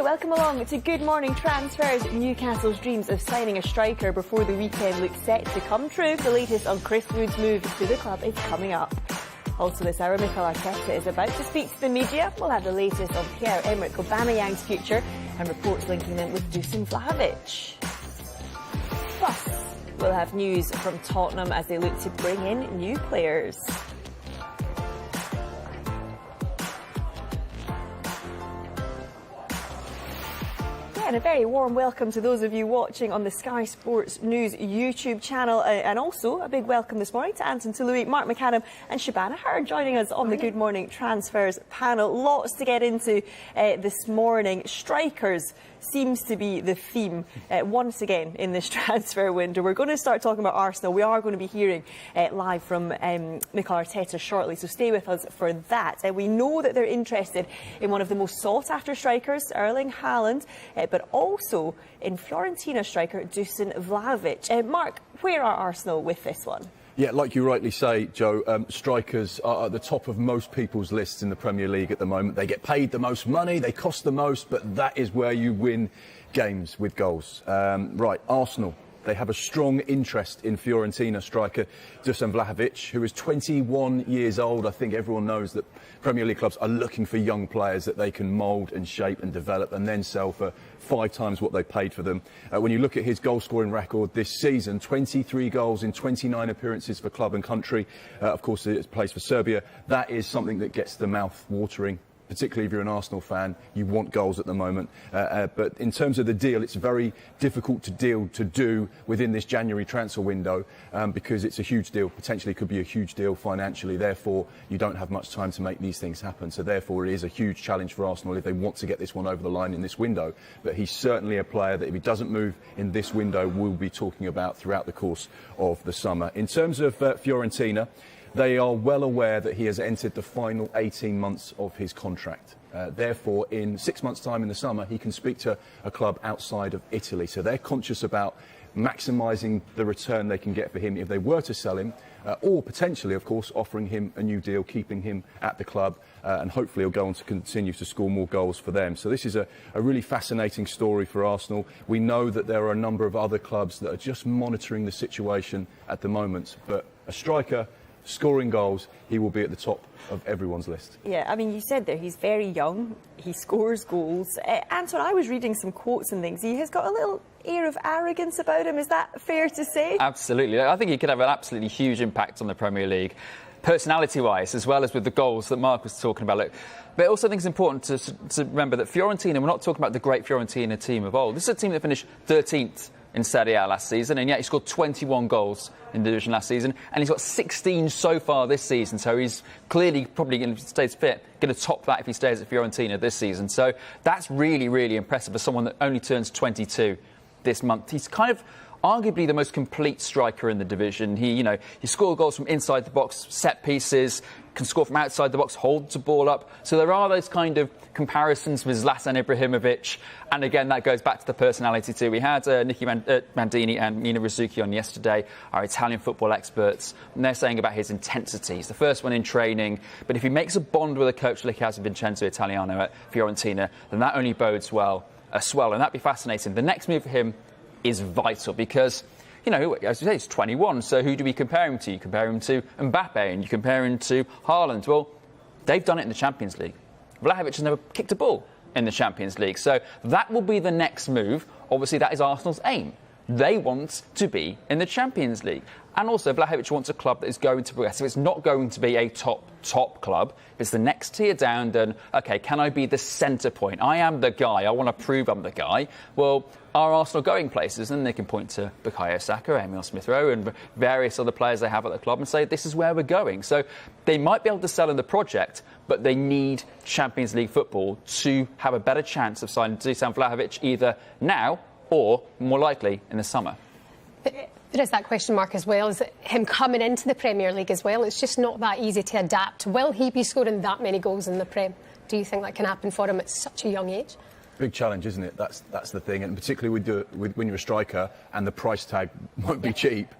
Welcome along to Good Morning Transfers. Newcastle's dreams of signing a striker before the weekend look set to come true. The latest on Chris Wood's move to the club is coming up. Also this hour, Mikel Arteta is about to speak to the media. We'll have the latest on Pierre-Emerick Aubameyang's future and reports linking them with Dusan Vlahovic. Plus, we'll have news from Tottenham as they look to bring in new players. And a very warm welcome to those of you watching on the Sky Sports News YouTube channel, and also a big welcome this morning to Anton Toulouet, Mark McAdam and Shabana Hurd joining us on the Good Morning Transfers panel. Lots to get into this morning. Strikers seems to be the theme once again in this transfer window. We're going to start talking about Arsenal. We are going to be hearing live from Mikel Arteta shortly, so stay with us for that. We know that they're interested in one of the most sought-after strikers, Erling Haaland, but also in Fiorentina striker Dusan Vlahovic. Mark, where are Arsenal with this one? Yeah, like you rightly say, Joe, strikers are at the top of most people's lists in the Premier League at the moment. They get paid the most money, they cost the most, but that is where you win games with goals. Right, Arsenal. They have a strong interest in Fiorentina striker Dusan Vlahovic, who is 21 years old. I think everyone knows that Premier League clubs are looking for young players that they can mould and shape and develop and then sell for 5 times what they paid for them. When you look at his goal-scoring record this season, 23 goals in 29 appearances for club and country. Of course, it plays for Serbia. That is something that gets the mouth watering. Particularly if you're an Arsenal fan, you want goals at the moment. But in terms of the deal, it's very difficult to do within this January transfer window because it's a huge deal. Potentially could be a huge deal financially. Therefore, you don't have much time to make these things happen. So therefore, it is a huge challenge for Arsenal if they want to get this one over the line in this window. But he's certainly a player that if he doesn't move in this window, we'll be talking about throughout the course of the summer. In terms of Fiorentina, they are well aware that he has entered the final 18 months of his contract. Therefore, in 6 months' time in the summer, he can speak to a club outside of Italy. So they're conscious about maximising the return they can get for him if they were to sell him, or potentially, of course, offering him a new deal, keeping him at the club, and hopefully he'll go on to continue to score more goals for them. So this is a really fascinating story for Arsenal. We know that there are a number of other clubs that are just monitoring the situation at the moment, but a striker scoring goals, he will be at the top of everyone's list. Yeah, I mean, you said there, he's very young, he scores goals. Anton, I was reading some quotes and things. He has got a little air of arrogance about him, is that fair to say? Absolutely. I think he could have an absolutely huge impact on the Premier League, personality-wise, as well as with the goals that Mark was talking about. Look, but I also think it's important to remember that Fiorentina, we're not talking about the great Fiorentina team of old. This is a team that finished 13th in Serie A last season, and yet he scored 21 goals in the division last season, and he's got 16 so far this season, so he's clearly probably going to stay fit, going to top that if he stays at Fiorentina this season. So that's really, really impressive for someone that only turns 22 this month. He's kind of arguably the most complete striker in the division. He scored goals from inside the box, set pieces, can score from outside the box, holds the ball up. So there are those kind of comparisons with Zlatan Ibrahimovic, and again that goes back to the personality too. We had Nicky Mandini and Mina Rizzucchi on yesterday, our Italian football experts, and they're saying about his intensity. He's the first one in training, but if he makes a bond with a coach like he has with Vincenzo Italiano at Fiorentina, then that only bodes well as well, and that'd be fascinating. The next move for him is vital because, as you say, he's 21, so who do we compare him to? You compare him to Mbappe and you compare him to Haaland. Well, they've done it in the Champions League. Vlahovic has never kicked a ball in the Champions League, so that will be the next move. Obviously, that is Arsenal's aim. They want to be in the Champions League. And also, Vlahovic wants a club that is going to progress. If it's not going to be a top club, if it's the next tier down, then, OK, can I be the centre point? I am the guy. I want to prove I'm the guy. Well, are Arsenal going places? And they can point to Bukayo Saka, Emil Smith-Rowe and various other players they have at the club and say, this is where we're going. So they might be able to sell in the project, but they need Champions League football to have a better chance of signing Dusan Vlahovic either now or, more likely, in the summer. There is that question mark as well, is him coming into the Premier League as well. It's just not that easy to adapt. Will he be scoring that many goals in the Prem? Do you think that can happen for him at such a young age? Big challenge, isn't it? That's the thing, and particularly when you're a striker and the price tag won't be cheap,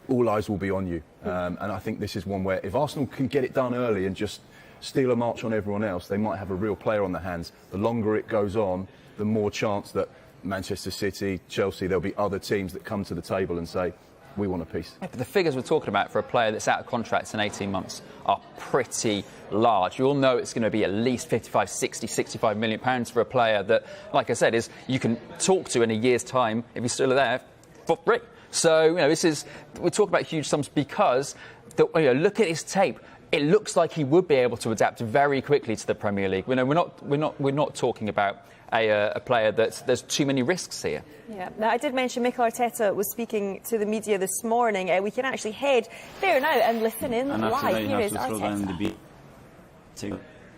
all eyes will be on you. And I think this is one where if Arsenal can get it done early and just steal a march on everyone else, they might have a real player on their hands. The longer it goes on, the more chance that Manchester City, Chelsea, there'll be other teams that come to the table and say, we want a piece. Yeah, but the figures we're talking about for a player that's out of contract in 18 months are pretty large. You all know it's going to be at least 55, 60, 65 million pounds for a player that, like I said, is you can talk to in a year's time if he's still there for free. So, we're talking about huge sums because, look at his tape. It looks like he would be able to adapt very quickly to the Premier League. We're not talking about a player there's too many risks here. Yeah. Now, I did mention Mikel Arteta was speaking to the media this morning. We can actually head there now and listen in live. Here is Arteta.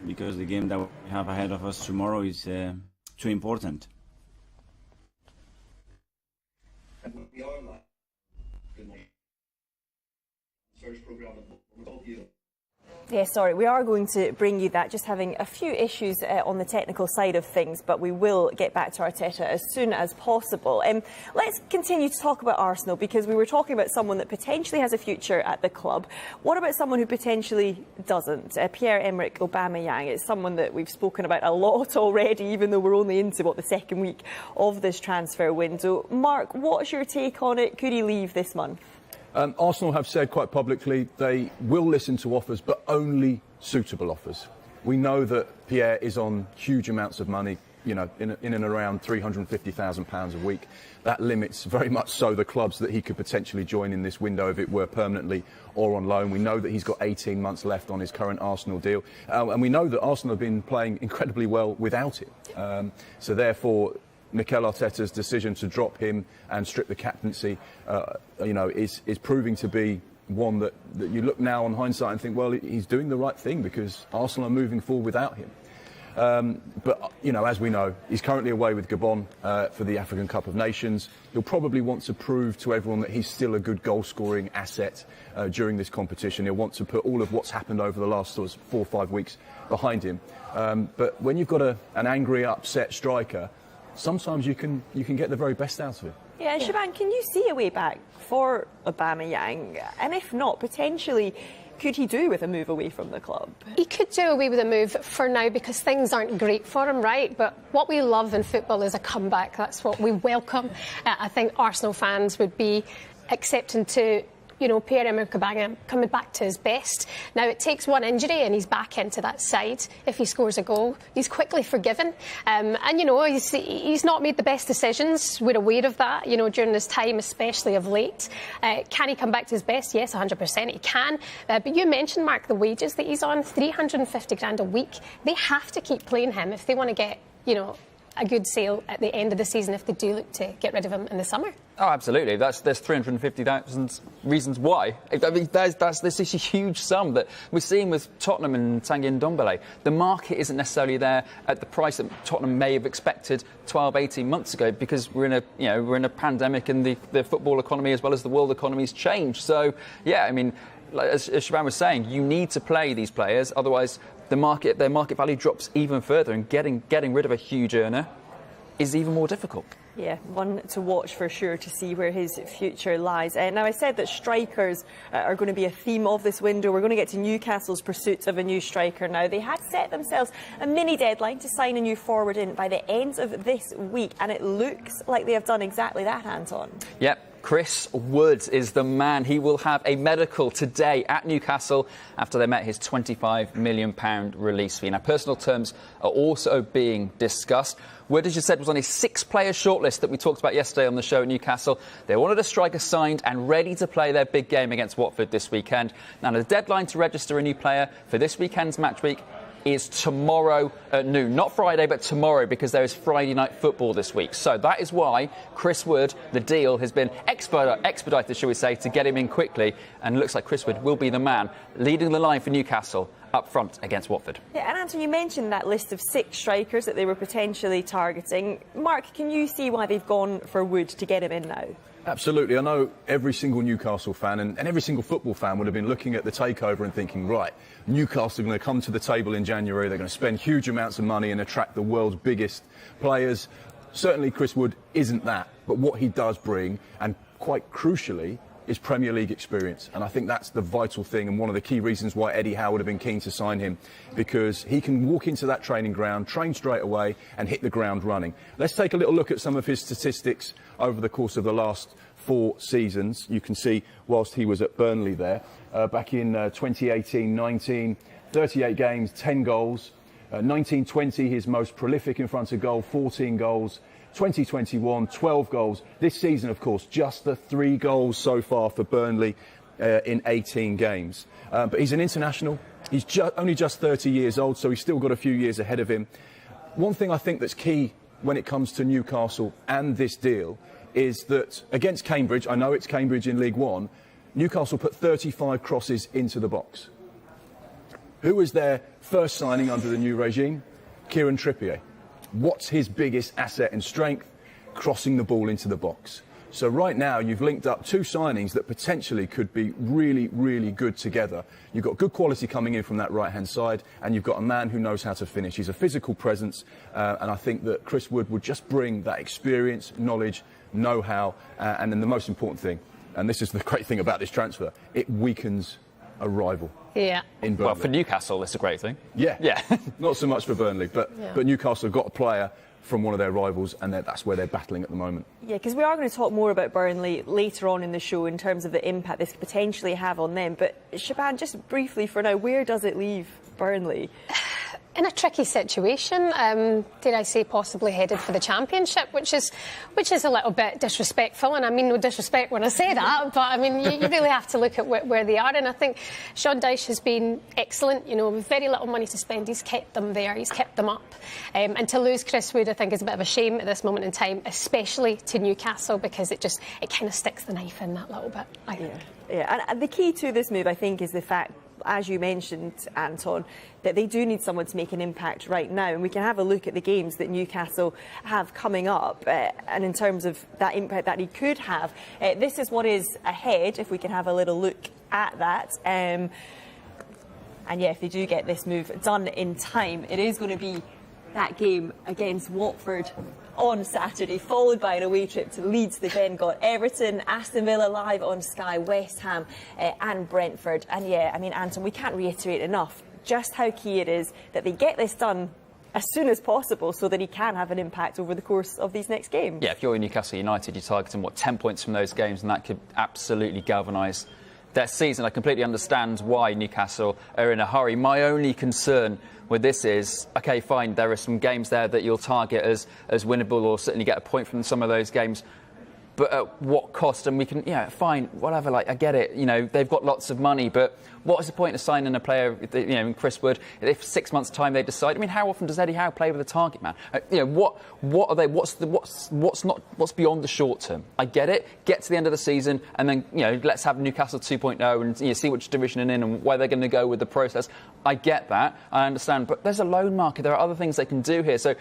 Because the game that we have ahead of us tomorrow is too important. Yeah, sorry, we are going to bring you that, just having a few issues on the technical side of things, but we will get back to Arteta as soon as possible. Let's continue to talk about Arsenal, because we were talking about someone that potentially has a future at the club. What about someone who potentially doesn't? Pierre-Emerick Aubameyang is someone that we've spoken about a lot already, even though we're only into, the second week of this transfer window. Mark, what's your take on it? Could he leave this month? Arsenal have said quite publicly they will listen to offers, but only suitable offers. We know that Pierre is on huge amounts of money, in and around £350,000 a week. That limits very much so the clubs that he could potentially join in this window if it were permanently or on loan. We know that he's got 18 months left on his current Arsenal deal. And we know that Arsenal have been playing incredibly well without him. So therefore, Mikel Arteta's decision to drop him and strip the captaincy, is proving to be one that you look now on hindsight and think, well, he's doing the right thing because Arsenal are moving forward without him. But as we know, he's currently away with Gabon for the African Cup of Nations. He'll probably want to prove to everyone that he's still a good goal-scoring asset during this competition. He'll want to put all of what's happened over the last 4 or 5 weeks behind him. But when you've got an angry, upset striker, sometimes you can get the very best out of it. Yeah, and Shaban, can you see a way back for Aubameyang? And if not, potentially, could he do with a move away from the club? He could do away with a move for now because things aren't great for him, right? But what we love in football is a comeback. That's what we welcome. I think Arsenal fans would be accepting to Pierre-Emerick Aubameyang coming back to his best. Now, it takes one injury and he's back into that side. If he scores a goal, he's quickly forgiven. He's not made the best decisions. We're aware of that, during this time, especially of late. Can he come back to his best? Yes, 100% he can. But you mentioned, Mark, the wages that he's on, 350 grand a week. They have to keep playing him if they want to get, a good sale at the end of the season if they do look to get rid of him in the summer. Oh, absolutely. There's 350,000 reasons why. I mean, this is a huge sum that we're seeing with Tottenham and Tanguy Ndombele. The market isn't necessarily there at the price that Tottenham may have expected 12, 18 months ago because we're in a pandemic and the football economy as well as the world economy has changed. So, yeah, I mean, as Shaban was saying, you need to play these players, otherwise their market value drops even further, and getting rid of a huge earner is even more difficult. Yeah, one to watch for sure to see where his future lies. Now, I said that strikers are going to be a theme of this window. We're going to get to Newcastle's pursuit of a new striker now. They had set themselves a mini deadline to sign a new forward in by the end of this week, and it looks like they have done exactly that, Anton. Yep. Chris Wood is the man. He will have a medical today at Newcastle after they met his £25 million release fee. Now, personal terms are also being discussed. Wood, as you said, was on his 6-player shortlist that we talked about yesterday on the show at Newcastle. They wanted a striker signed and ready to play their big game against Watford this weekend. Now, the deadline to register a new player for this weekend's match week is tomorrow at noon. Not Friday, but tomorrow, because there is Friday night football this week. So that is why Chris Wood, the deal has been expedited, shall we say, to get him in quickly. And it looks like Chris Wood will be the man leading the line for Newcastle up front against Watford. Yeah, and Anton, you mentioned that list of 6 strikers that they were potentially targeting. Mark, can you see why they've gone for Wood to get him in now? Absolutely. I know every single Newcastle fan and every single football fan would have been looking at the takeover and thinking, right, Newcastle are going to come to the table in January, they're going to spend huge amounts of money and attract the world's biggest players. Certainly Chris Wood isn't that, but what he does bring, and quite crucially, is Premier League experience. And I think that's the vital thing and one of the key reasons why Eddie Howe would have been keen to sign him, because he can walk into that training ground, train straight away and hit the ground running. Let's take a little look at some of his statistics over the course of the last 4 seasons. You can see whilst he was at Burnley there, back in 2018-19, 38 games, 10 goals. 1920, his most prolific in front of goal, 14 goals. 2021, 12 goals. This season, of course, just the 3 goals so far for Burnley in 18 games. But he's an international. He's only just 30 years old, so he's still got a few years ahead of him. One thing I think that's key when it comes to Newcastle and this deal is that against Cambridge, I know it's Cambridge in League One, Newcastle put 35 crosses into the box. Who was their first signing under the new regime? Kieran Trippier. What's his biggest asset and strength? Crossing the ball into the box. So right now you've linked up 2 signings that potentially could be really, really good together. You've got good quality coming in from that right-hand side, and you've got a man who knows how to finish. He's a physical presence, and I think that Chris Wood would just bring that experience, knowledge, know-how, and then the most important thing, and this is the great thing about this transfer, it weakens a rival. Yeah. In Burnley. Well, for Newcastle, it's a great thing. Yeah. Not so much for Burnley, but Newcastle have got a player from one of their rivals, and that's where they're battling at the moment. Yeah, because we are going to talk more about Burnley later on in the show in terms of the impact this could potentially have on them. But Shaban, just briefly for now, where does it leave Burnley? In a tricky situation, dare I say, possibly headed for the Championship, which is a little bit disrespectful. And I mean no disrespect when I say that, but I mean you really have to look at where they are. And I think Sean Dyche has been excellent. You know, with very little money to spend, he's kept them there, he's kept them up. And to lose Chris Wood, I think, is a bit of a shame at this moment in time, especially to Newcastle, because it kind of sticks the knife in that little bit. Yeah, and the key to this move, I think, is the fact, as you mentioned, Anton, that they do need someone to make an impact right now. And we can have a look at the games that Newcastle have coming up. And in terms of that impact that he could have, this is what is ahead, if we can have a little look at that. And yeah, if they do get this move done in time, it is going to be that game against Watford on Saturday, followed by an away trip to Leeds. They've then got Everton, Aston Villa live on Sky, West Ham and Brentford. And yeah, I mean, Anton, we can't reiterate enough just how key it is that they get this done as soon as possible so that he can have an impact over the course of these next games. Yeah, if you're Newcastle United, you're targeting, 10 points from those games, and that could absolutely galvanise their season. I completely understand why Newcastle are in a hurry. My only concern with this is, OK, fine, there are some games there that you'll target as winnable, or certainly get a point from some of those games. But at what cost? And we can, fine, whatever, I get it. They've got lots of money, but what is the point of signing a player, in Chris Wood, if 6 months' time they decide? I mean, how often does Eddie Howe play with a target man? What are they? What's beyond the short term? I get it. Get to the end of the season, and then let's have Newcastle 2.0 and see which division they're in and where they're going to go with the process. I get that. I understand. But there's a loan market. There are other things they can do here. So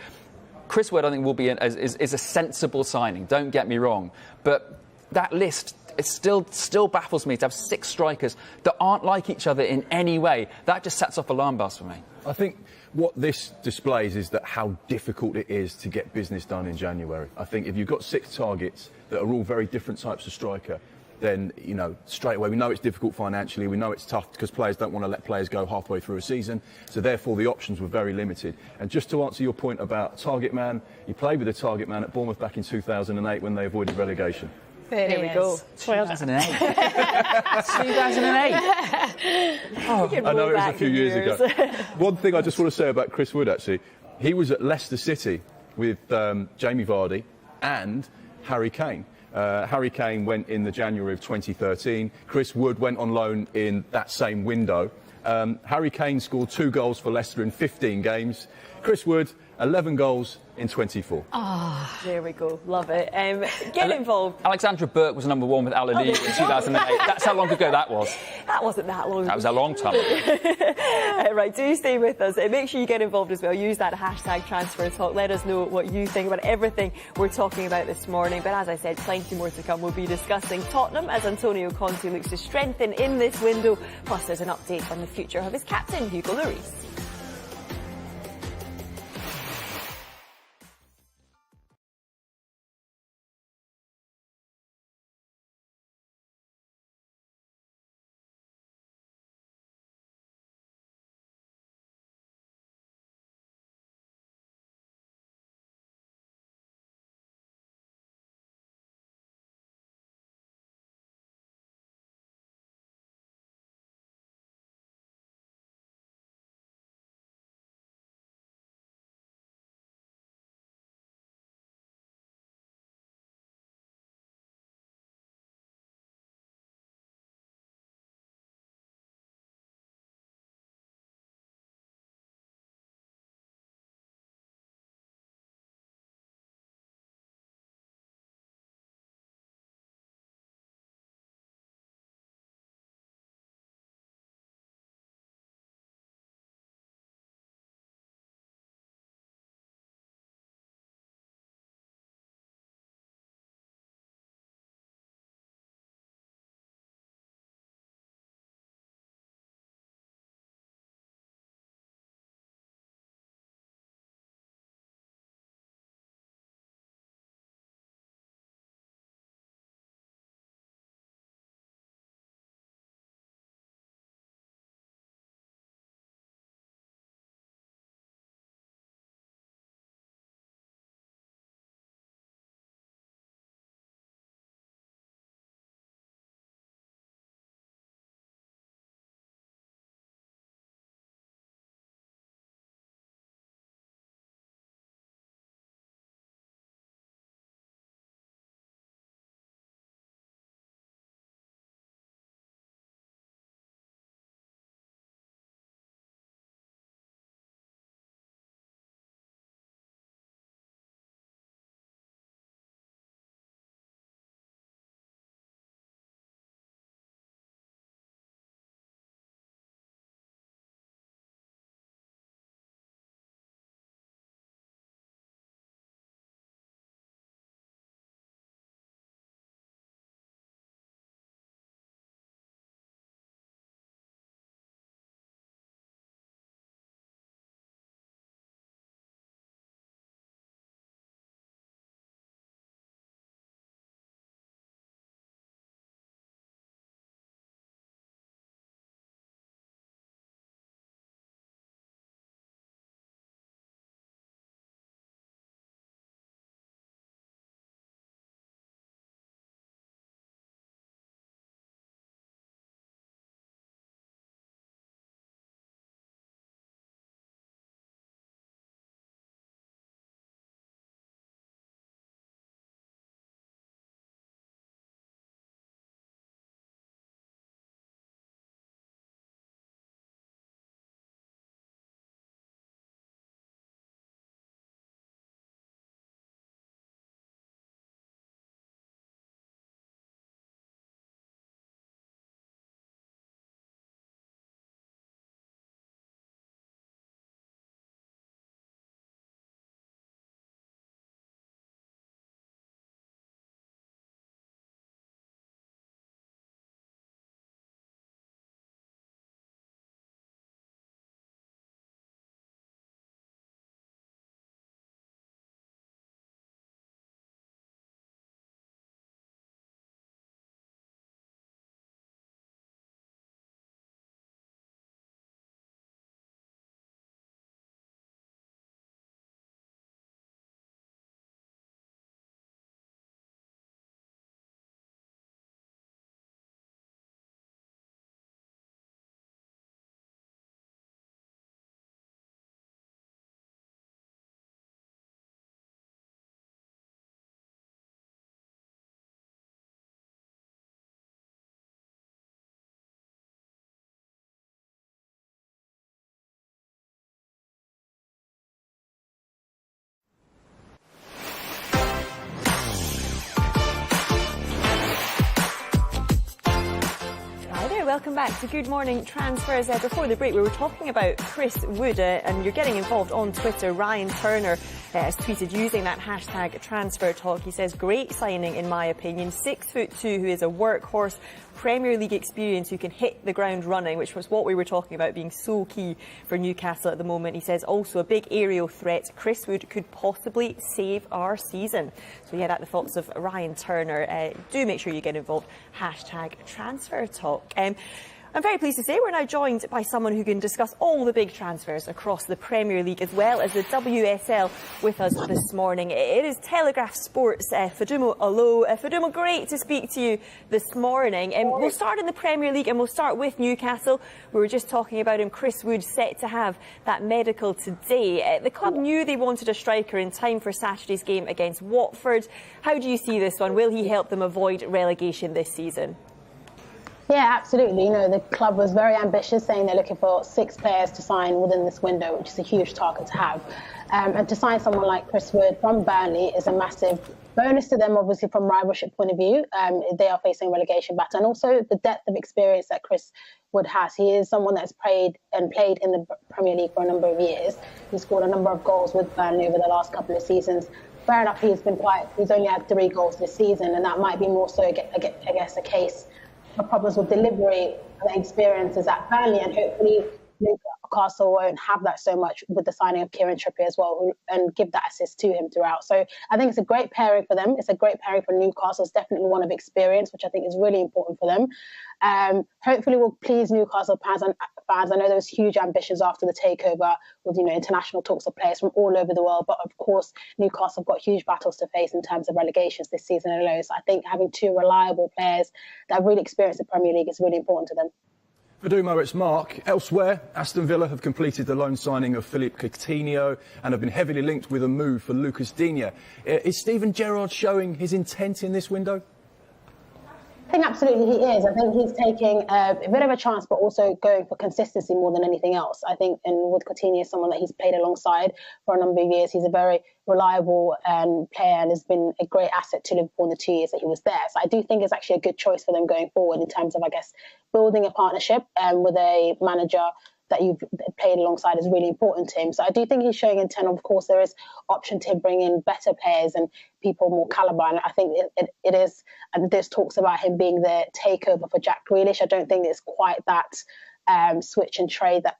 Chris Wood, I think, will be is a sensible signing. Don't get me wrong, but that list, it still baffles me to have 6 strikers that aren't like each other in any way. That just sets off alarm bells for me. I think what this displays is that how difficult it is to get business done in January. I think if you've got 6 targets that are all very different types of striker, then, straight away we know it's difficult financially. We know it's tough because players don't want to let players go halfway through a season. So therefore the options were very limited. And just to answer your point about target man, he played with a target man at Bournemouth back in 2008 when they avoided relegation. There we go. 2008. 2008. I know it was a few years ago. One thing I just want to say about Chris Wood, actually, he was at Leicester City with Jamie Vardy and Harry Kane. Harry Kane went in the January of 2013. Chris Wood went on loan in that same window. Harry Kane scored 2 goals for Leicester in 15 games. Chris Wood, 11 goals in 24. There we go. Love it. Get involved. Alexandra Burke was number 1 with Al-Ahly in 2008. That's how long ago that was. That wasn't that long ago. That was a long time ago. Right, do stay with us. Make sure you get involved as well. Use that hashtag Transfer Talk. Let us know what you think about everything we're talking about this morning. But as I said, plenty more to come. We'll be discussing Tottenham as Antonio Conte looks to strengthen in this window. Plus, there's an update on the future of his captain, Hugo Lloris. welcome back to Good Morning Transfers. Before the break, we were talking about Chris Wood, and you're getting involved on Twitter. Ryan Turner has tweeted using that hashtag transfer talk. He says, great signing in my opinion. 6'2", who is a workhorse, Premier League experience, who can hit the ground running, which was what we were talking about being so key for Newcastle at the moment. He says also a big aerial threat. Chris Wood could possibly save our season. So yeah, that's the thoughts of Ryan Turner. Do make sure you get involved. Hashtag transfer talk. I'm very pleased to say we're now joined by someone who can discuss all the big transfers across the Premier League as well as the WSL with us this morning. It is Telegraph Sports' Fadumo Alo. Fadumo, great to speak to you this morning. We'll start in the Premier League and we'll start with Newcastle. We were just talking about him. Chris Wood set to have that medical today. The club knew they wanted a striker in time for Saturday's game against Watford. How do you see this one? Will he help them avoid relegation this season? Yeah, absolutely. You know, the club was very ambitious, saying they're looking for 6 players to sign within this window, which is a huge target to have. And to sign someone like Chris Wood from Burnley is a massive bonus to them, obviously, from rivalship point of view. They are facing relegation battle. And also the depth of experience that Chris Wood has. He is someone that's played in the Premier League for a number of years. He's scored a number of goals with Burnley over the last couple of seasons. Fair enough, he's only had 3 goals this season, and that might be more so, I guess, a case of problems with delivery and experiences at Burnley, and hopefully Newcastle won't have that so much with the signing of Kieran Trippier as well, and give that assist to him throughout. So I think it's a great pairing for them. It's a great pairing for Newcastle. It's definitely one of experience, which I think is really important for them. Hopefully will please Newcastle fans. I know there was huge ambitions after the takeover with, international talks of players from all over the world. But of course, Newcastle have got huge battles to face in terms of relegations this season alone. So I think having 2 reliable players that really experience the Premier League is really important to them. Fadumo, it's Mark. Elsewhere, Aston Villa have completed the loan signing of Philippe Coutinho and have been heavily linked with a move for Lucas Digne. Is Steven Gerrard showing his intent in this window? I think absolutely he is. I think he's taking a bit of a chance, but also going for consistency more than anything else. I think, and with Coutinho, someone that he's played alongside for a number of years. He's a very reliable player and has been a great asset to Liverpool in the 2 years that he was there. So I do think it's actually a good choice for them going forward in terms of, I guess, building a partnership with a manager that you've played alongside is really important to him. So I do think he's showing intent. Of course, there is option to bring in better players and people more calibre. And I think it is, and this talks about him being the takeover for Jack Grealish. I don't think it's quite that switch and trade that,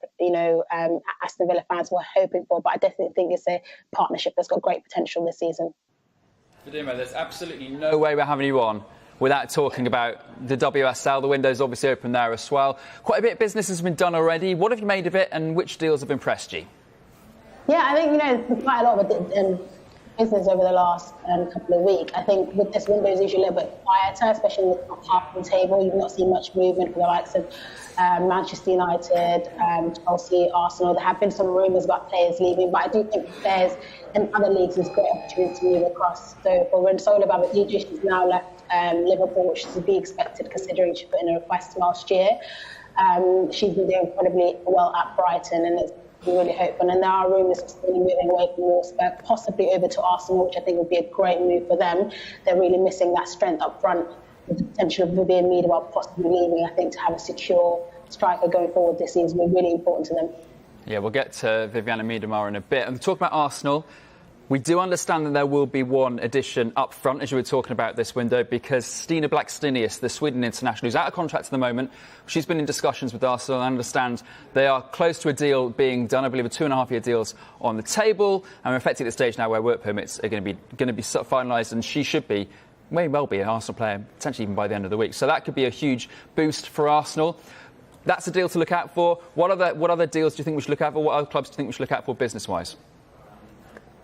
Aston Villa fans were hoping for. But I definitely think it's a partnership that's got great potential this season. Fadumo, there's absolutely no way we're having you on without talking about the WSL. The window's obviously open there as well. Quite a bit of business has been done already. What have you made of it, and which deals have impressed you? Yeah, I think, quite a lot of business over the last couple of weeks. I think with this window is usually a little bit quieter, especially in the top half of the table. You've not seen much movement for the likes of Manchester United, Chelsea, Arsenal. There have been some rumours about players leaving, but I do think players in other leagues is a great opportunity to move across. So for Rinsola Babajidis, she's now left Liverpool, which is to be expected considering she put in a request last year. She's been doing incredibly well at Brighton, and it's really hopeful. And there are rumours of Spain moving away from Wolfsburg, possibly over to Arsenal, which I think would be a great move for them. They're really missing that strength up front, with the potential of Vivian Miedema possibly leaving. I think to have a secure striker going forward this season will be really important to them. Yeah, we'll get to Viviana Miedema in a bit. And talk about Arsenal. We do understand that there will be one addition up front, as you were talking about this window, because Stina Blackstenius, the Sweden international, who's out of contract at the moment, she's been in discussions with Arsenal. I understand they are close to a deal being done. I believe a 2.5-year deal's on the table, and we're effectively at the stage now where work permits are going to be finalised, and she may well be an Arsenal player, potentially even by the end of the week. So that could be a huge boost for Arsenal. That's a deal to look out for. What other deals do you think we should look out for? What other clubs do you think we should look out for business-wise?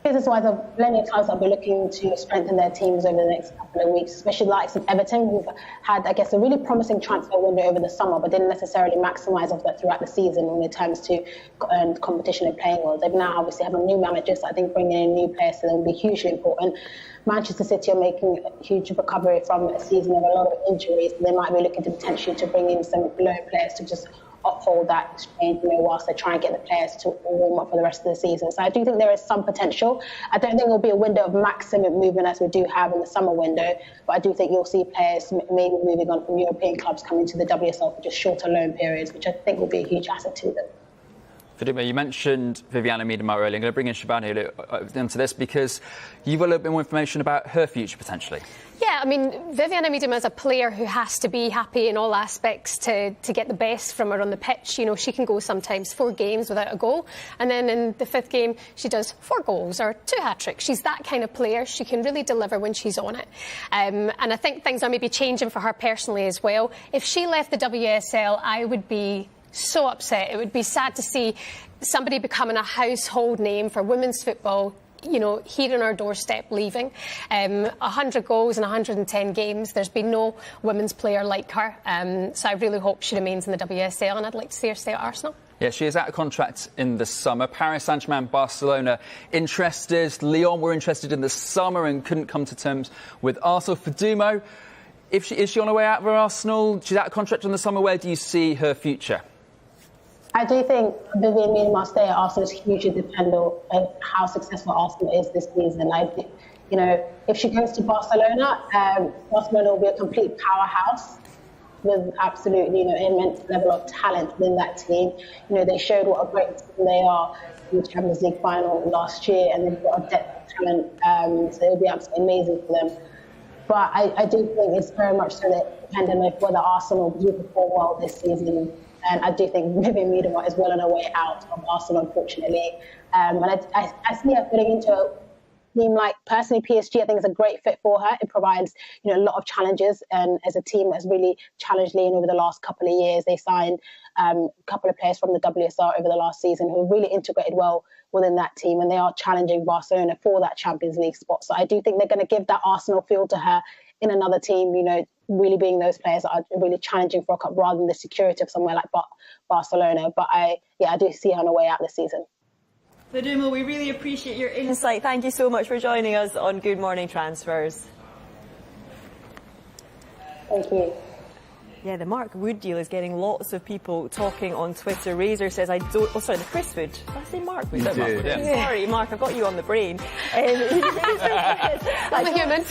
Business-wise, there are plenty of clubs that will be looking to strengthen their teams over the next couple of weeks, especially the likes of Everton, who've had, I guess, a really promising transfer window over the summer, but didn't necessarily maximise off that throughout the season when it comes to competition and playing well. They've now obviously have a new manager, so I think bringing in new players to them will be hugely important. Manchester City are making a huge recovery from a season of a lot of injuries. They might be looking to potentially to bring in some loan players to just uphold that exchange, whilst they try and get the players to warm up for the rest of the season. So I do think there is some potential. I don't think it'll be a window of maximum movement as we do have in the summer window, but I do think you'll see players maybe moving on from European clubs coming to the WSL for just shorter loan periods, which I think will be a huge asset to them. Fatima, you mentioned Vivianne Miedema earlier. I'm going to bring in Shabana into this because you've got a little bit more information about her future potentially. Yeah, I mean, Vivianne Miedema is a player who has to be happy in all aspects to get the best from her on the pitch. She can go sometimes 4 games without a goal, and then in the 5th game she does 4 goals or 2 hat-tricks. She's that kind of player. She can really deliver when she's on it. And I think things are maybe changing for her personally as well. If she left the WSL, I would be so upset. It would be sad to see somebody becoming a household name for women's football, here on our doorstep leaving. 100 goals in 110 games. There's been no women's player like her. So I really hope she remains in the WSL, and I'd like to see her stay at Arsenal. Yeah, she is out of contract in the summer. Paris Saint-Germain, Barcelona interested. Lyon were interested in the summer and couldn't come to terms with Arsenal. Fadumo, is she on her way out of Arsenal? She's out of contract in the summer. Where do you see her future? I do think Vivianne Miedema's stay at Arsenal is hugely dependent on how successful Arsenal is this season. If she goes to Barcelona, Barcelona will be a complete powerhouse with absolutely, immense level of talent within that team. They showed what a great team they are in the Champions League final last year, and they've got a depth of talent, so it'll be absolutely amazing for them. But I do think it's very much so that dependent on whether Arsenal do perform well this season. And I do think Vivianne Miedema is well on her way out of Arsenal, unfortunately. And I see her fitting into a team like, personally, PSG, I think is a great fit for her. It provides, a lot of challenges. And as a team has really challenged Lyon over the last couple of years. They signed a couple of players from the WSR over the last season who have really integrated well within that team. And they are challenging Barcelona for that Champions League spot. So I do think they're going to give that Arsenal feel to her in another team, really being those players that are really challenging for a cup rather than the security of somewhere like Barcelona. But I do see her on her way out this season. Fadumo, we really appreciate your insight. Thank you so much for joining us on Good Morning Transfers. Thank you. Yeah, the Mark Wood deal is getting lots of people talking on Twitter. Razor says, the Chris Wood. Did I say Mark Wood? You did. Yeah. Sorry, Mark, I've got you on the brain. Razor says, I'm a human.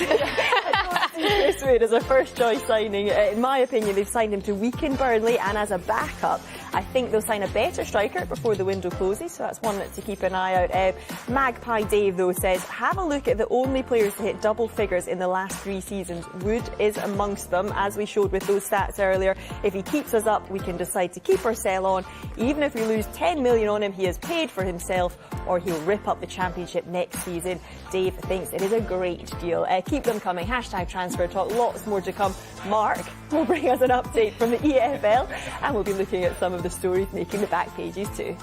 Chris Wood as a first choice signing. In my opinion, they've signed him to weaken Burnley, and as a backup, I think they'll sign a better striker before the window closes, so that's one to keep an eye out. Magpie Dave, though, says, have a look at the only players to hit double figures in the last 3 seasons. Wood is amongst them, as we showed with those stats earlier. If he keeps us up, we can decide to keep or sell on. Even if we lose 10 million on him, he has paid for himself, or he'll rip up the championship next season. Dave thinks it is a great deal. Keep them coming. Hashtag transfer talk. Lots more to come. Mark will bring us an update from the EFL, and we'll be looking at some of the stories making the back pages too.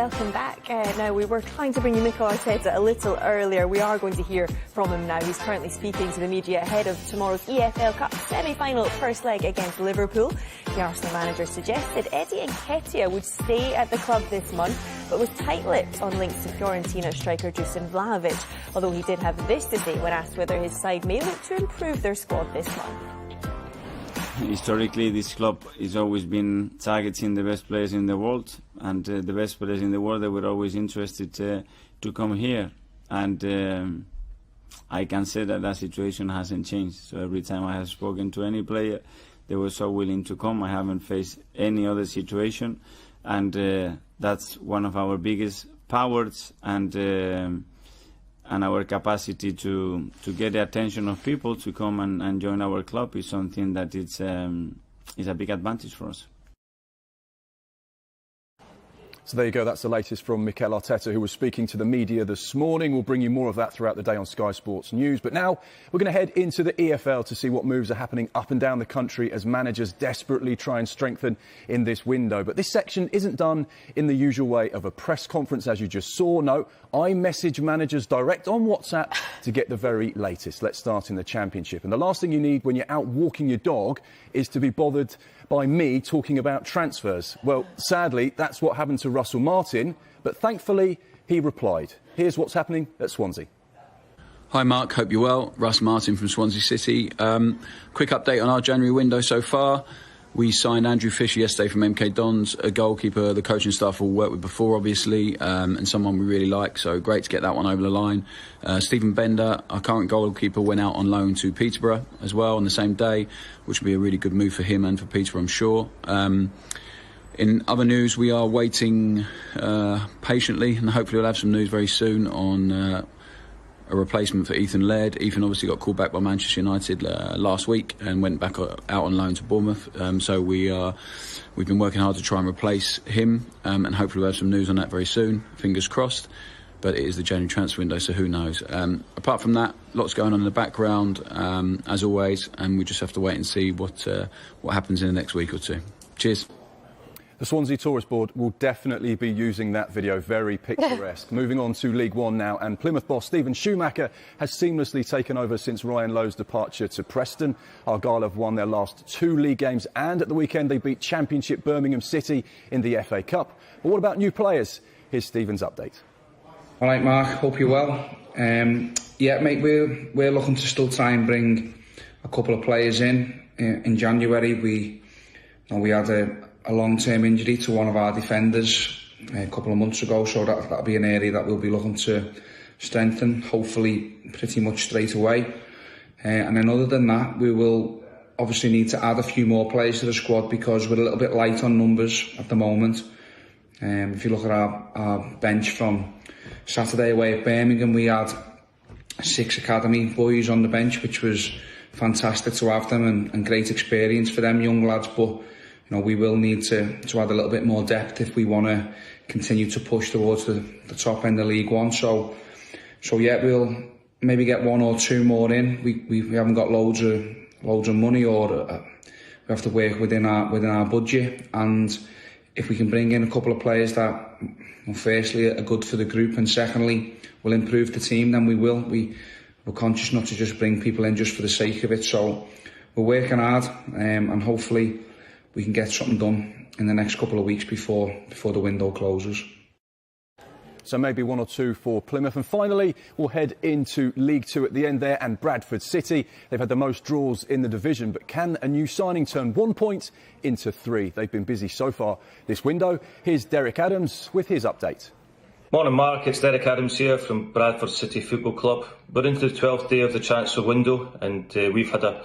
welcome back. Now, we were trying to bring you Mikel Arteta a little earlier. We are going to hear from him now. He's currently speaking to the media ahead of tomorrow's EFL Cup semi-final first leg against Liverpool. The Arsenal manager suggested Eddie Nketiah would stay at the club this month, but was tight-lipped on links to Fiorentina striker Dusan Vlahovic, although he did have this to say when asked whether his side may look to improve their squad this month. Historically, this club has always been targeting the best players in the world, and the best players in the world, they were always interested to come here. And I can say that that situation hasn't changed. So every time I have spoken to any player, they were so willing to come. I haven't faced any other situation, and that's one of our biggest powers and our capacity to get the attention of people to come and join our club is something that is a big advantage for us. So there you go, that's the latest from Mikel Arteta, who was speaking to the media this morning. We'll bring you more of that throughout the day on Sky Sports News. But now we're going to head into the EFL to see what moves are happening up and down the country as managers desperately try and strengthen in this window. But this section isn't done in the usual way of a press conference, as you just saw. No, I message managers direct on WhatsApp to get the very latest. Let's start in the Championship. And the last thing you need when you're out walking your dog is to be bothered by me talking about transfers. Well, sadly, that's what happened to Russell Martin, but thankfully he replied. Here's what's happening at Swansea. Hi Mark, hope you're well. Russ Martin from Swansea City. Quick update on our January window so far. We signed Andrew Fisher yesterday from MK Dons, a goalkeeper the coaching staff all worked with before, obviously, and someone we really like, so great to get that one over the line. Stephen Bender, our current goalkeeper, went out on loan to Peterborough as well on the same day, which will be a really good move for him and for Peterborough, I'm sure. In other news, we are waiting patiently, and hopefully we'll have some news very soon on a replacement for Ethan Laird. Ethan obviously got called back by Manchester United last week and went back out on loan to Bournemouth. So we've been working hard to try and replace him, and hopefully we'll have some news on that very soon. Fingers crossed. But it is the January transfer window, so who knows. Apart from that, lots going on in the background, as always, and we just have to wait and see what happens in the next week or two. Cheers. The Swansea Tourist Board will definitely be using that video, very picturesque. Moving on to League One now, and Plymouth boss Stephen Schumacher has seamlessly taken over since Ryan Lowe's departure to Preston. Argyle have won their last 2 league games, and at the weekend they beat Championship Birmingham City in the FA Cup. But what about new players? Here's Stephen's update. All right, Mark, hope you're well. Yeah, mate, we're looking to still try and bring a couple of players in January. We had a long-term injury to one of our defenders a couple of months ago, so that'll be an area that we'll be looking to strengthen, hopefully pretty much straight away. And then other than that, we will obviously need to add a few more players to the squad because we're a little bit light on numbers at the moment. If you look at our bench from Saturday away at Birmingham, we had 6 academy boys on the bench, which was fantastic to have them and great experience for them young lads, but we will need to add a little bit more depth if we want to continue to push towards the top end of League One. So yeah, we'll maybe get 1 or 2 more in. We haven't got loads of money, or we have to work within our budget. And if we can bring in a couple of players that, firstly, are good for the group, and secondly, will improve the team, then we will. We're conscious not to just bring people in just for the sake of it. So we're working hard, and hopefully we can get something done in the next couple of weeks before the window closes. So maybe 1 or 2 for Plymouth. And finally, we'll head into League 2 at the end there, and Bradford City. They've had the most draws in the division, but can a new signing turn 1 point into 3? They've been busy so far this window. Here's Derek Adams with his update. Morning Mark, it's Derek Adams here from Bradford City Football Club. We're into the 12th day of the transfer window, and we've had a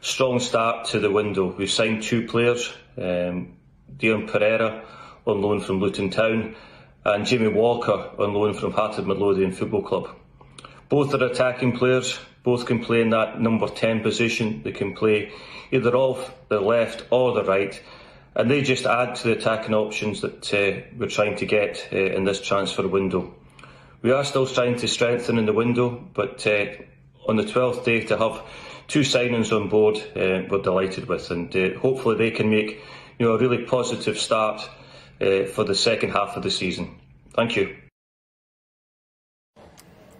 strong start to the window. We've signed 2 players, Dion Pereira on loan from Luton Town and Jamie Walker on loan from Heart of Midlothian Football Club. Both are attacking players, both can play in that number 10 position. They can play either off the left or the right, and they just add to the attacking options that we're trying to get in this transfer window. We are still trying to strengthen in the window, but on the 12th day to have 2 signings on board, we're delighted with, and hopefully they can make a really positive start for the second half of the season. Thank you.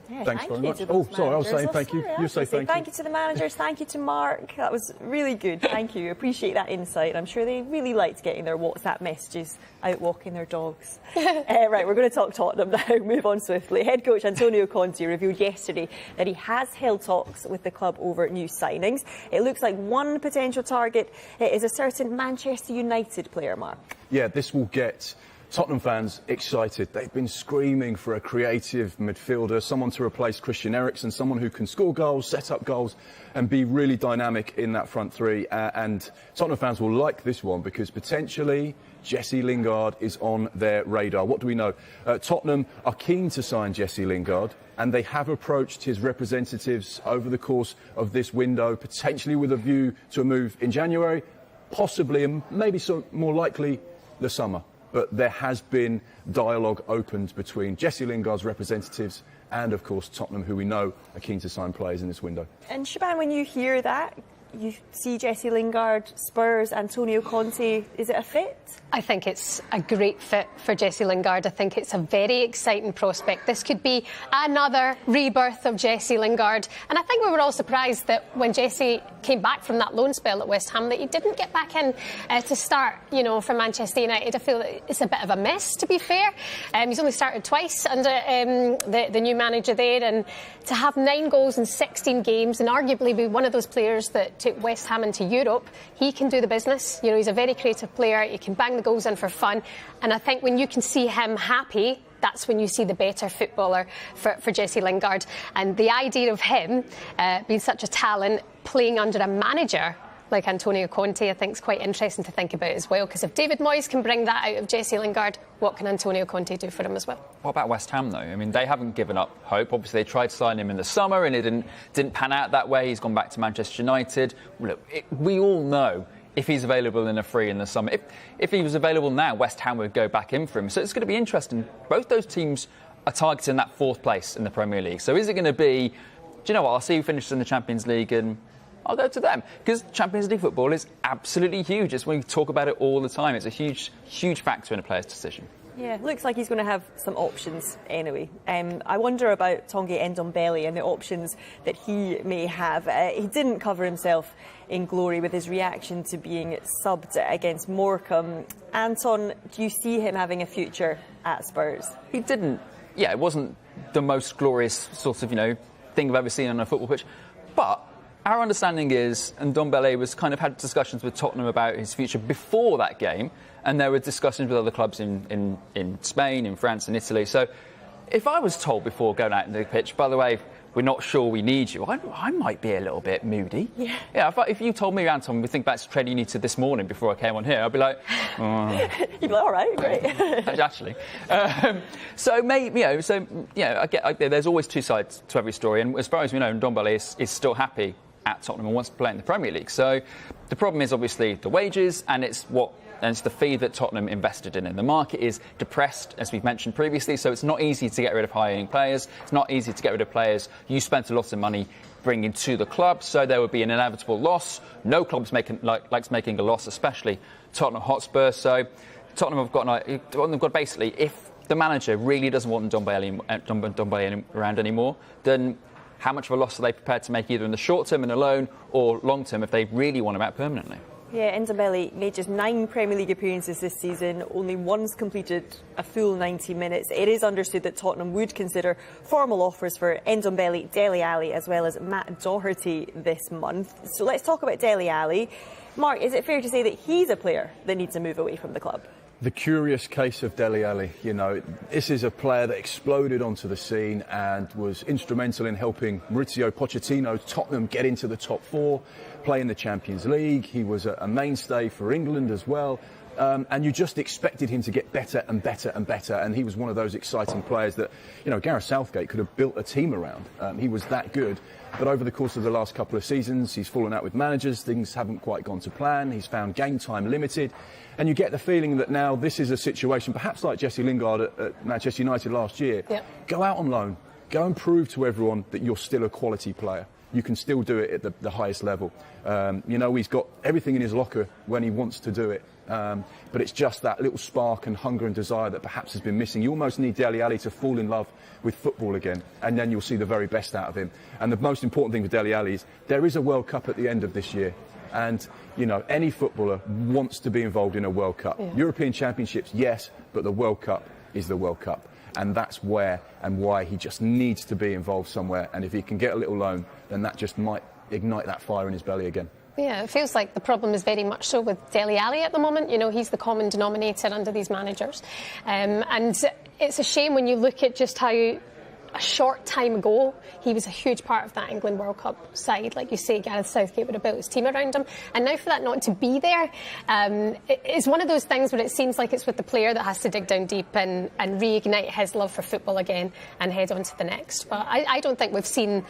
Yeah, Thanks thank very you much. to those Oh, sorry, I was managers. saying thank you. Sorry, I You was say gonna thank you. Thank you to the managers. Thank you to Mark. That was really good. Thank you. Appreciate that insight. I'm sure they really liked getting their WhatsApp messages out walking their dogs. Right, we're going to talk Tottenham now. Move on swiftly. Head coach Antonio Conte revealed yesterday that he has held talks with the club over new signings. It looks like one potential target is a certain Manchester United player, Mark. Yeah, this will get Tottenham fans excited. They've been screaming for a creative midfielder, someone to replace Christian Eriksen, someone who can score goals, set up goals and be really dynamic in that front three. And Tottenham fans will like this one because potentially Jesse Lingard is on their radar. What do we know? Tottenham are keen to sign Jesse Lingard, and they have approached his representatives over the course of this window, potentially with a view to a move in January, possibly and maybe more likely the summer. But there has been dialogue opened between Jesse Lingard's representatives and, of course, Tottenham, who we know are keen to sign players in this window. And Shaban, when you hear that, you see Jesse Lingard, Spurs, Antonio Conte, is it a fit? I think it's a great fit for Jesse Lingard. I think it's a very exciting prospect. This could be another rebirth of Jesse Lingard. And I think we were all surprised that when Jesse came back from that loan spell at West Ham that he didn't get back in to start, for Manchester United. I feel that it's a bit of a mess, to be fair. He's only started twice under the new manager there. And to have 9 goals in 16 games and arguably be one of those players that took West Ham into Europe, he can do the business. He's a very creative player. He can bang the goals in for fun. And I think when you can see him happy, that's when you see the better footballer for Jesse Lingard. And the idea of him being such a talent, playing under a manager like Antonio Conte, I think is quite interesting to think about as well. Because if David Moyes can bring that out of Jesse Lingard, what can Antonio Conte do for him as well? What about West Ham, though? I mean, they haven't given up hope. Obviously, they tried to sign him in the summer and it didn't pan out that way. He's gone back to Manchester United. Look, we all know if he's available in a free in the summer. If he was available now, West Ham would go back in for him. So it's going to be interesting. Both those teams are targeting that 4th place in the Premier League. So is it going to be, do you know what, I'll see who finishes in the Champions League and I'll go to them. Because Champions League football is absolutely huge. It's when we talk about it all the time. It's a huge, huge factor in a player's decision. Yeah, looks like he's going to have some options anyway. I wonder about Tanguy Ndombele and the options that he may have. He didn't cover himself in glory with his reaction to being subbed against Morecambe. Anton, do you see him having a future at Spurs? He didn't. Yeah, it wasn't the most glorious sort of, thing I've ever seen on a football pitch. But our understanding is Ndombele was kind of had discussions with Tottenham about his future before that game, and there were discussions with other clubs in Spain, in France and Italy. So if I was told before going out in the pitch, by the way, we're not sure we need you, I might be a little bit moody. Yeah. If you told me, Anton, we think back to training you to this morning before I came on here, I'd be like, oh. You'd be like, all right, great. Actually. So maybe, I get there's always two sides to every story. And as far as we know, Ndombele is still happy at Tottenham and wants to play in the Premier League. So the problem is obviously the wages and it's the fee that Tottenham invested in. And the market is depressed, as we've mentioned previously, so it's not easy to get rid of high-earning players. It's not easy to get rid of players you spent a lot of money bringing to the club, so there would be an inevitable loss. No club's likes making a loss, especially Tottenham Hotspur. So Tottenham have got basically, if the manager really doesn't want Ndombele around anymore, then how much of a loss are they prepared to make either in the short term in a loan or long term if they really want him out permanently? Yeah, Ndombele made just 9 Premier League appearances this season, only once completed a full 90 minutes. It is understood that Tottenham would consider formal offers for Ndombele, Dele Alli as well as Matt Doherty this month. So let's talk about Dele Alli. Mark, is it fair to say that he's a player that needs to move away from the club? The curious case of Dele Alli, this is a player that exploded onto the scene and was instrumental in helping Maurizio Pochettino's Tottenham get into the top 4, play in the Champions League. He was a mainstay for England as well. And you just expected him to get better and better and better. And he was one of those exciting players that, Gareth Southgate could have built a team around. He was that good. But over the course of the last couple of seasons, he's fallen out with managers. Things haven't quite gone to plan. He's found game time limited. And you get the feeling that now this is a situation, perhaps like Jesse Lingard at Manchester United last year. Yep. Go out on loan. Go and prove to everyone that you're still a quality player. you can still do it at the highest level. You know, he's got everything in his locker when he wants to do it. But it's just that little spark and hunger and desire that perhaps has been missing. You almost need Dele Alli to fall in love with football again, and then you'll see the very best out of him. And the most important thing for Dele Alli is there is a World Cup at the end of this year. And, you know, any footballer wants to be involved in a World Cup. Yeah. European Championships, yes, but the World Cup is the World Cup. And that's where and why he just needs to be involved somewhere. And if he can get a little loan, then that just might ignite that fire in his belly again. Yeah, it feels like the problem is very much so with Dele Alli at the moment. You know, he's the common denominator under these managers. And it's a shame when you look at just how a short time ago he was a huge part of that England World Cup side. Like you say, Gareth Southgate would have built his team around him. And now for that not to be there, it's one of those things where it seems like it's with the player that has to dig down deep and reignite his love for football again and head on to the next. But I don't think we've seen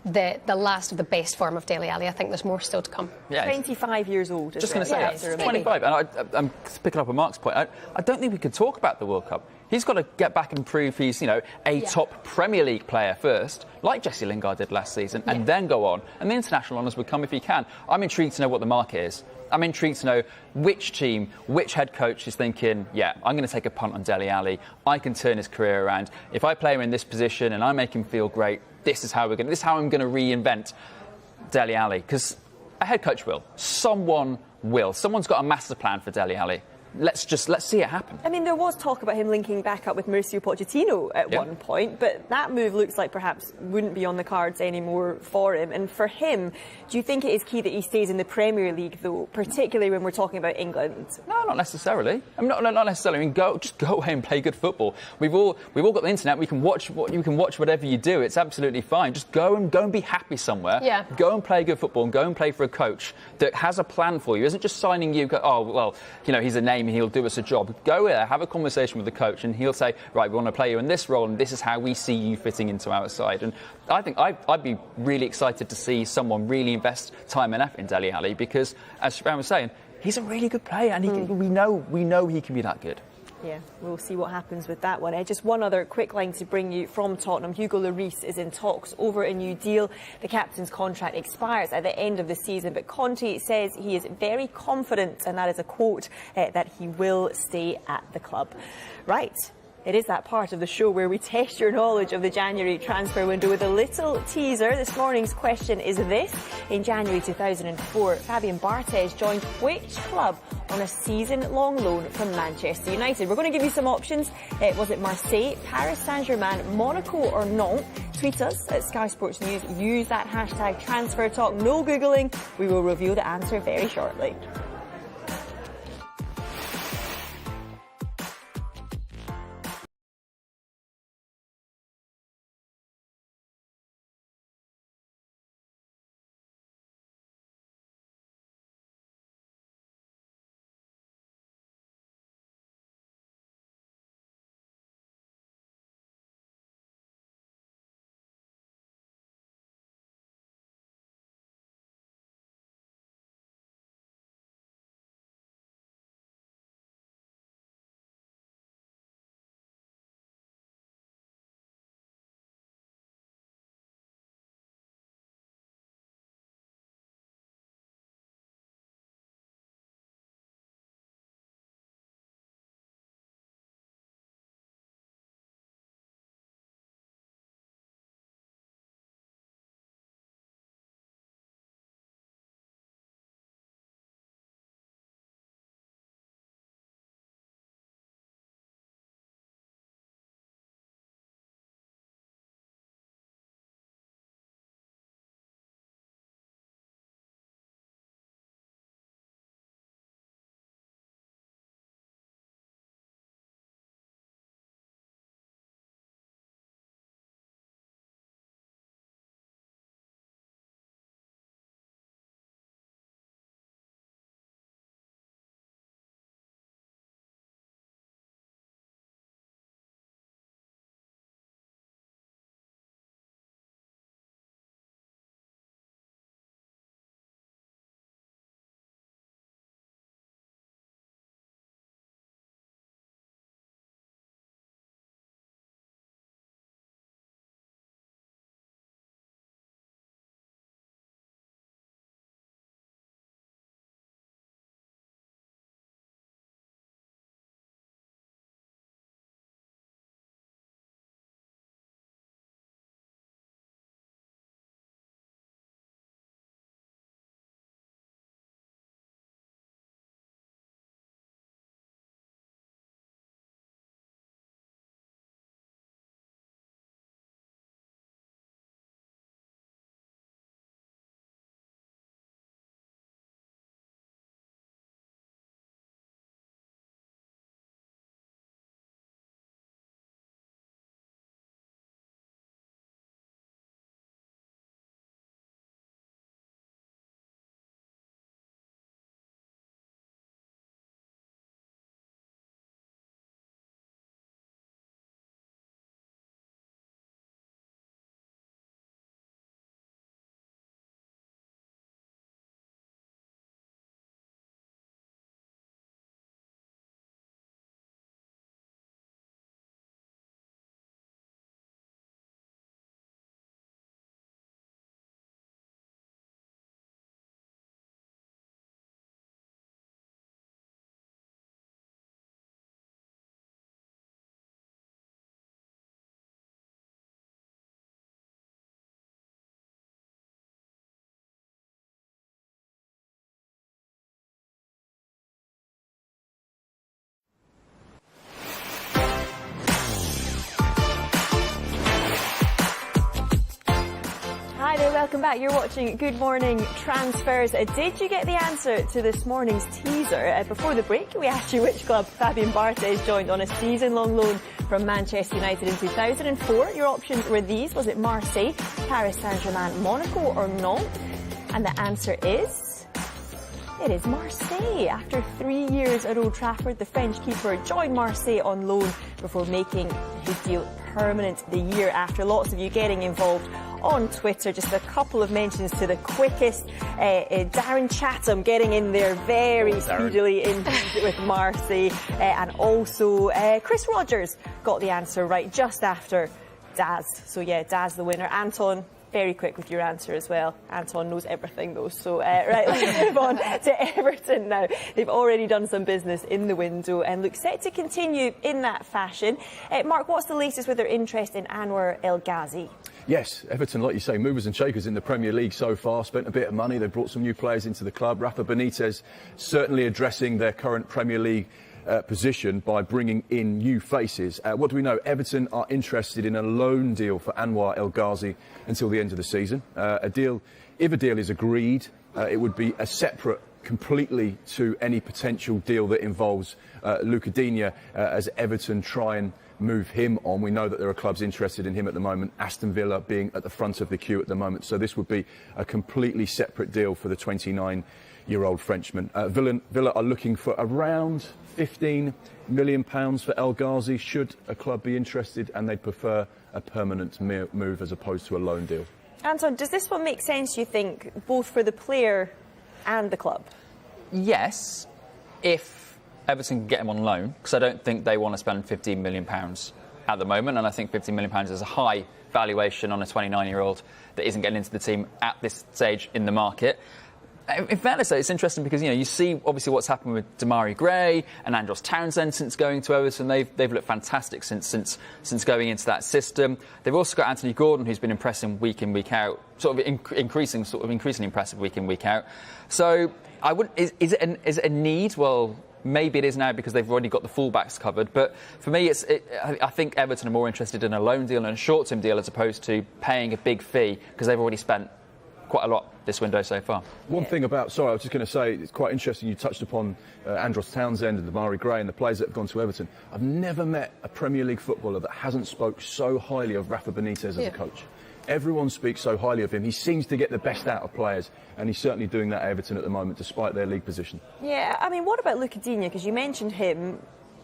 the last of the best form of Dele Alli. I think there's more still to come. Yeah. 25 years old. Just going to say that. 25. And I'm picking up on Mark's point. I don't think we could talk about the World Cup. He's got to get back and prove he's, you know, a top Premier League player first, like Jesse Lingard did last season, and then go on. And the international honours would come if he can. I'm intrigued to know what the market is. I'm intrigued to know which team, which head coach is thinking, yeah, I'm going to take a punt on Dele Alli. I can turn his career around. If I play him in this position and I make him feel great, this is how I'm going to reinvent Dele Alli. Because a head coach will. Someone will. Someone's got a master plan for Dele Alli. Let's see it happen. I mean, there was talk about him linking back up with Mauricio Pochettino at one point, but that move looks like perhaps wouldn't be on the cards anymore for him. And for him, do you think it is key that he stays in the Premier League, though, particularly when we're talking about England? No, not necessarily. I mean, not necessarily. I mean, just go away and play good football. We've all got the internet. We can watch whatever you do. It's absolutely fine. Just go and be happy somewhere. Yeah. Go and play good football and go and play for a coach that has a plan for you. Isn't just signing you. Oh well, you know, he's a name. He'll do us a job. Go there, have a conversation with the coach, and he'll say, right, we want to play you in this role, and this is how we see you fitting into our side. And I think I'd be really excited to see someone really invest time and effort in Dele Alli, because, as Shaban was saying, he's a really good player, and we know he can be that good. Yeah, we'll see what happens with that one. Just one other quick line to bring you from Tottenham. Hugo Lloris is in talks over a new deal. The captain's contract expires at the end of the season, but Conte says he is very confident, and that is a quote, that he will stay at the club. Right. It is that part of the show where we test your knowledge of the January transfer window with a little teaser. This morning's question is this. In January 2004, Fabian Barthez joined which club on a season-long loan from Manchester United? We're going to give you some options. Was it Marseille, Paris Saint-Germain, Monaco or Nantes? Tweet us at Sky Sports News. Use that hashtag TransferTalk. No Googling. We will reveal the answer very shortly. Welcome back. You're watching Good Morning Transfers. Did you get the answer to this morning's teaser? Before the break, we asked you which club Fabien Barthez joined on a season-long loan from Manchester United in 2004. Your options were these. Was it Marseille, Paris Saint-Germain, Monaco or Nantes? And the answer is... it is Marseille. After 3 years at Old Trafford, the French keeper joined Marseille on loan before making his deal permanent the year after. Lots of you getting involved on Twitter. Just a couple of mentions to the quickest. Darren Chatham getting in there very speedily with Marseille. And also Chris Rogers got the answer right just after Daz. So yeah, Daz the winner. Anton, very quick with your answer as well. Anton knows everything though. So right, let's move on to Everton now. They've already done some business in the window and look set to continue in that fashion. Mark, what's the latest with their interest in Anwar El Ghazi? Yes, Everton, like you say, movers and shakers in the Premier League so far, spent a bit of money, they've brought some new players into the club. Rafa Benitez certainly addressing their current Premier League position by bringing in new faces. What do we know? Everton are interested in a loan deal for Anwar El Ghazi until the end of the season. If a deal is agreed, it would be a separate completely to any potential deal that involves Luca Digne as Everton try and move him on. We know that there are clubs interested in him at the moment, Aston Villa being at the front of the queue at the moment. So this would be a completely separate deal for the 29-year-old Frenchman. Villa are looking for around £15 million for El Ghazi should a club be interested, and they'd prefer a permanent move as opposed to a loan deal. Anton, does this one make sense, you think, both for the player and the club? Yes, if Everton can get him on loan, because I don't think they want to spend £15 million at the moment, and I think £15 million is a high valuation on a 29-year-old that isn't getting into the team at this stage in the market. In fairness, though, it's interesting because you see obviously what's happened with Demarai Gray and Andros Townsend since going to Everton. They've looked fantastic since going into that system. They've also got Anthony Gordon, who's been impressing week in, week out, increasingly impressive week in, week out. So I wouldn't. Is it a need? Well, maybe it is now because they've already got the fullbacks covered. But for me, I think Everton are more interested in a loan deal and a short-term deal as opposed to paying a big fee because they've already spent quite a lot this window so far. One thing about, I was just going to say, it's quite interesting you touched upon Andros Townsend and Demarai Gray and the players that have gone to Everton. I've never met a Premier League footballer that hasn't spoke so highly of Rafa Benitez as a coach. Everyone speaks so highly of him. He seems to get the best out of players, and he's certainly doing that at Everton at the moment, despite their league position. Yeah, I mean, what about Luca Digne? Because you mentioned him,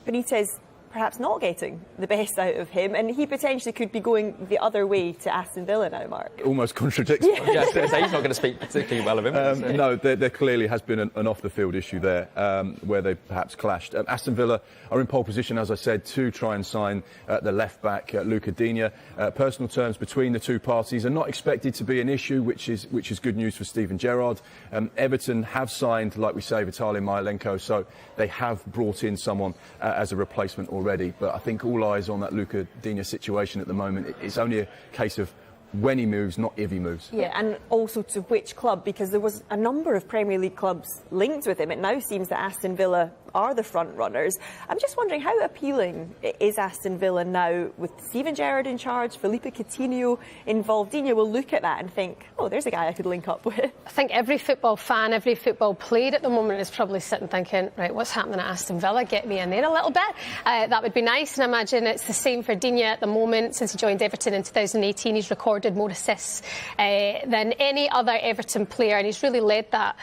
Benitez perhaps not getting the best out of him, and he potentially could be going the other way to Aston Villa now, Mark. Almost contradicts. Yeah, I was going to say, he's not going to speak particularly well of him. No, there clearly has been an off-the-field issue there where they perhaps clashed. Aston Villa are in pole position, as I said, to try and sign the left-back, Luca Digne. Personal terms between the two parties are not expected to be an issue, which is good news for Steven Gerrard. Everton have signed, like we say, Vitaly Myelenko, so they have brought in someone as a replacement already. But I think all eyes on that Luca Digne situation at the moment. It's only a case of when he moves, not if he moves. Yeah, and also to which club, because there was a number of Premier League clubs linked with him. It now seems that Aston Villa are the front runners. I'm just wondering, how appealing is Aston Villa now with Steven Gerrard in charge, Felipe Coutinho involved? Digne will look at that and think, oh, there's a guy I could link up with. I think every football fan, every football player at the moment is probably sitting thinking, right, what's happening at Aston Villa? Get me in there a little bit. That would be nice, and I imagine it's the same for Digne at the moment. Since he joined Everton in 2018, he's recorded more assists than any other Everton player, and he's really led that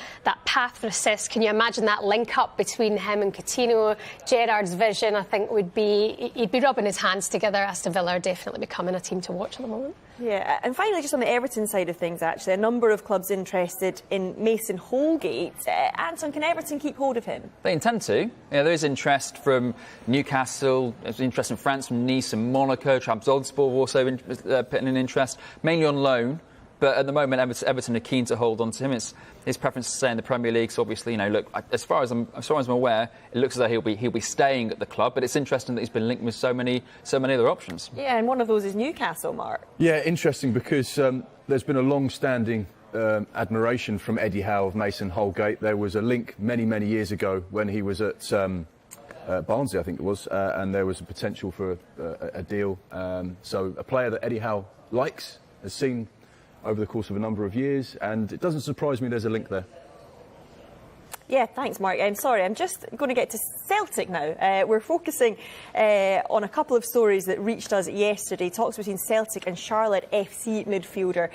path for assists. Can you imagine that link up between him and Coutinho? Gerrard's vision, I think, would be he'd be rubbing his hands together. Aston Villa are definitely becoming a team to watch at the moment. Yeah, and finally, just on the Everton side of things, actually, a number of clubs interested in Mason Holgate. Anton, can Everton keep hold of him? They intend to. Yeah, there is interest from Newcastle, there's interest in France from Nice and Monaco. Trabzonspor also putting in interest, mainly on loan. But at the moment, Everton are keen to hold on to him. It's his preference to stay in the Premier League. So obviously, look, as far as I'm aware, it looks as though he'll be staying at the club. But it's interesting that he's been linked with so many other options. Yeah, and one of those is Newcastle, Mark. Yeah, interesting because there's been a long-standing admiration from Eddie Howe of Mason Holgate. There was a link many years ago when he was at Barnsley, I think it was, and there was a potential for a deal. So a player that Eddie Howe likes, has seen over the course of a number of years, and it doesn't surprise me there's a link there. Yeah, thanks, Mark. I'm sorry, I'm just going to get to Celtic now. We're focusing on a couple of stories that reached us yesterday. Talks between Celtic and Charlotte FC midfielder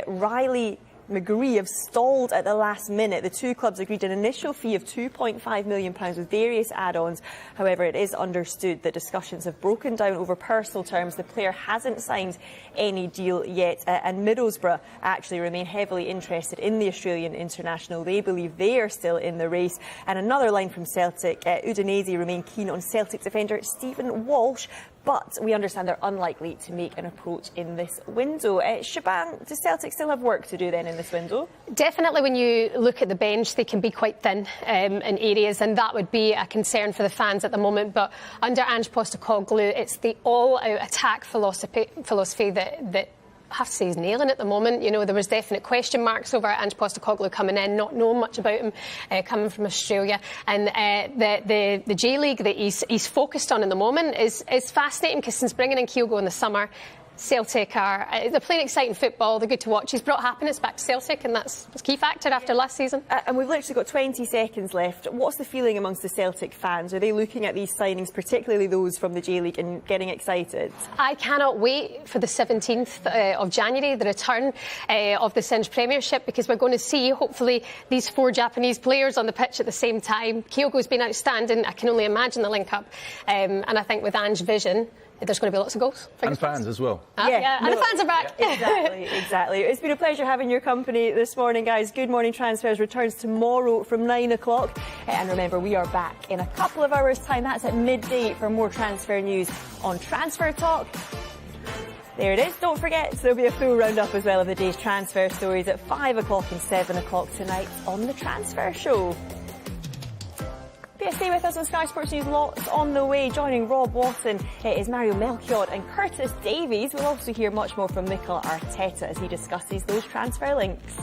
Riley McGree have stalled at the last minute. The two clubs agreed an initial fee of £2.5 million with various add-ons. However, it is understood that discussions have broken down over personal terms. The player hasn't signed any deal yet, and Middlesbrough actually remain heavily interested in the Australian international. They believe they are still in the race. And another line from Celtic, Udinese remain keen on Celtic defender Stephen Walsh, but we understand they're unlikely to make an approach in this window. Shaban, does Celtic still have work to do then in this window? Definitely, when you look at the bench, they can be quite thin in areas, and that would be a concern for the fans at the moment. But under Ange Postecoglou, it's the all-out attack philosophy that I have to say he's nailing at the moment. You know, there was definite question marks over Ange Postecoglou coming in, not knowing much about him, coming from Australia. And the J-League that he's focused on in the moment is fascinating, because since bringing in Kyogo in the summer, Celtic they're playing exciting football, they're good to watch. He's brought happiness back to Celtic, and that's a key factor after last season. And we've literally got 20 seconds left. What's the feeling amongst the Celtic fans? Are they looking at these signings, particularly those from the J-League, and getting excited? I cannot wait for the 17th of January, the return of the Singe Premiership, because we're going to see, hopefully, these 4 Japanese players on the pitch at the same time. Kyogo's been outstanding. I can only imagine the link-up. And I think with Ange's vision, there's going to be lots of goals. And fans as well. And the fans are back. Exactly. It's been a pleasure having your company this morning, guys. Good Morning Transfers returns tomorrow from 9 o'clock. And remember, we are back in a couple of hours' time. That's at midday for more transfer news on Transfer Talk. There it is. Don't forget, there'll be a full roundup as well of the day's transfer stories at 5 o'clock and 7 o'clock tonight on The Transfer Show. Stay with us on Sky Sports News. Lots on the way. Joining Rob Watson is Mario Melchior and Curtis Davies. We'll also hear much more from Mikel Arteta as he discusses those transfer links.